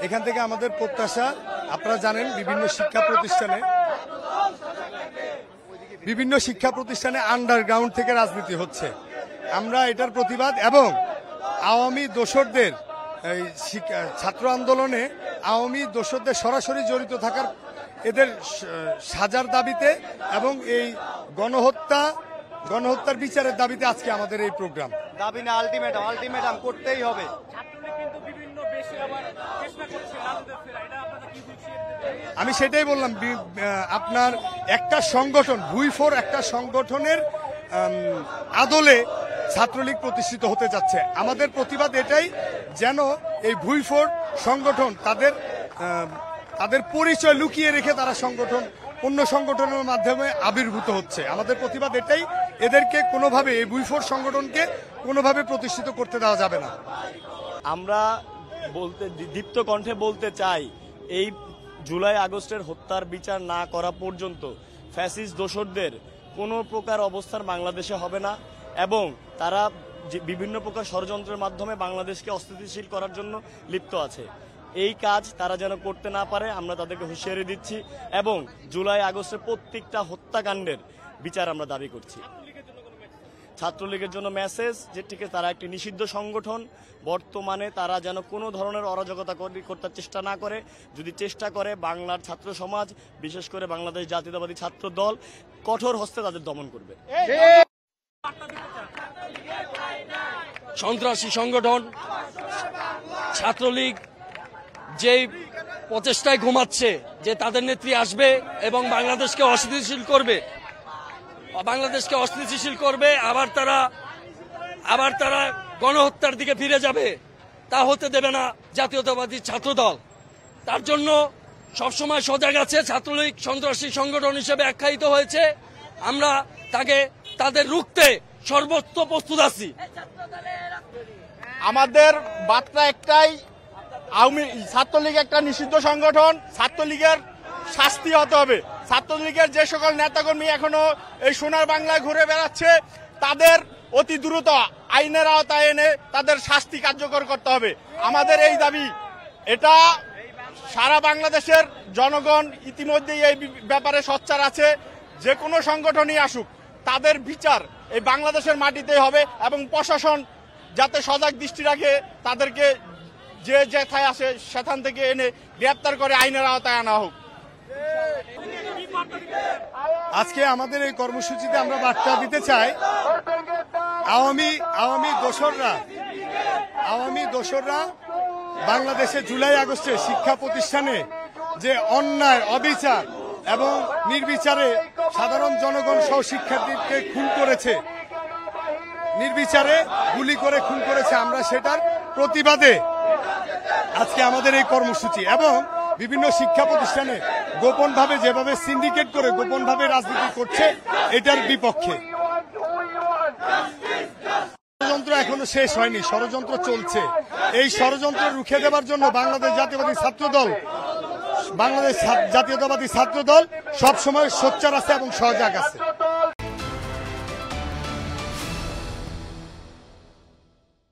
এখান থেকে আমাদের প্রত্যাশা, আপনারা জানেন বিভিন্ন শিক্ষা প্রতিষ্ঠানে আন্ডারগ্রাউন্ড থেকে রাজনীতি হচ্ছে। আমরা এটার প্রতিবাদ এবং আওয়ামী দোসরদের ছাত্র আন্দোলনে আওয়ামী দোসরদের সরাসরি জড়িত থাকার এদের সাজার দাবিতে এবং এই গণহত্যার বিচারের দাবিতে আজকে আমাদের এই প্রোগ্রাম। দাবি না আলটিমেটাম করতেই হবে। আমি সেটাই বললাম, আপনার একটা সংগঠন ভুইফোর একটা সংগঠনের আদলে ছাত্রলীগ প্রতিষ্ঠিত হতে যাচ্ছে। আমাদের প্রতিবাদ এটাই, যেন এই ভুইফোর সংগঠন তাদের পরিচয় লুকিয়ে রেখে তারা অন্য সংগঠনের মাধ্যমে আবির্ভূত হচ্ছে। আমাদের প্রতিবাদ এটাই, এদেরকে কোনোভাবে এই ভুইফোর সংগঠনকে কোনোভাবে প্রতিষ্ঠিত করতে দেওয়া যাবে না। আমরা দীপ্ত কণ্ঠে বলতে চাই, এই জুলাই আগস্টের হত্যার বিচার না করা পর্যন্ত ফ্যাসিস্ট দোসরদের কোনো প্রকার অবস্থান বাংলাদেশে হবে না এবং তারা বিভিন্ন প্রকার ষড়যন্ত্রের মাধ্যমে বাংলাদেশকে অস্থিতিশীল করার জন্য লিপ্ত আছে। এই কাজ তারা যেন করতে না পারে আমরা তাদেরকে হুঁশিয়ারি দিচ্ছি এবং জুলাই আগস্টের প্রত্যেকটা হত্যাকাণ্ডের বিচার আমরা দাবি করছি। ছাত্রলীগের জন্য মেসেজ, যে ঠিক তারা একটি নিষিদ্ধ সংগঠন, বর্তমানে তারা যেন কোনো ধরনের অরাজকতা করতে চেষ্টা না করে। যদি চেষ্টা করে, বাংলার ছাত্র সমাজ, বিশেষ করে বাংলাদেশ জাতীয়তাবাদী ছাত্র দল কঠোর হস্তে তাদের দমন করবে। সন্ত্রাসী সংগঠন ছাত্রলীগ যেই প্রচেষ্টায় ঘুমাচ্ছে যে তাদের নেত্রী আসবে এবং বাংলাদেশকে অস্থিতিশীল করবে, আবার তারা গণহত্যার দিকে ফিরে যাবে, তা হতে দেবে না জাতীয়তাবাদী ছাত্রদল। তার জন্য সবসময় সজাগ আছে। ছাত্রলীগ সন্ত্রাসী সংগঠন হিসেবে আখ্যায়িত হয়েছে, আমরা তাদের রুখতে সর্বোচ্চ প্রস্তুত আছি। আমাদের বার্তা একটাই, ছাত্রলীগ একটা নিষিদ্ধ সংগঠন, ছাত্রলীগের শাস্তি হতে হবে। ছাত্রলীগের যে সকল নেতাকর্মী এখনো এই সোনার বাংলায় ঘুরে বেড়াচ্ছে, তাদের অতি দ্রুত আইনের আওতায় এনে তাদের শাস্তি কার্যকর করতে হবে। আমাদের এই দাবি, এটা সারা বাংলাদেশের জনগণ ইতিমধ্যেই এই ব্যাপারে সোচ্চার আছে। যে কোনো সংগঠনই আসুক, তাদের বিচার এই বাংলাদেশের মাটিতেই হবে এবং প্রশাসন যাতে সজাগ দৃষ্টি রাখে, তাদেরকে যে যেথায় আসে সেখান থেকে এনে গ্রেপ্তার করে আইনের আওতায় আনা হোক। আজকে আমাদের এই কর্মসূচিতে আমরা বার্তা দিতে চাই, আওয়ামী দোসররা বাংলাদেশে জুলাই আগস্টে শিক্ষা প্রতিষ্ঠানে যে অন্যায়, অবিচার এবং নির্বিচারে সাধারণ জনগণ সহ শিক্ষার্থীকে খুন করেছে, নির্বিচারে গুলি করে খুন করেছে, আমরা সেটার প্রতিবাদে আজকে আমাদের এই কর্মসূচি। এবং বিভিন্ন শিক্ষা প্রতিষ্ঠানে গোপনভাবে যেভাবে সিন্ডিকেট করে গোপনভাবে রাজনীতি করছে, এটার বিপক্ষে। ষড়যন্ত্র এখনো শেষ হয়নি, ষড়যন্ত্র চলছে। এই ষড়যন্ত্র রুখে দেওয়ার জন্য বাংলাদেশ জাতীয়তাবাদী ছাত্র দল সবসময় সোচ্চার আছে এবং সজাগ আছে।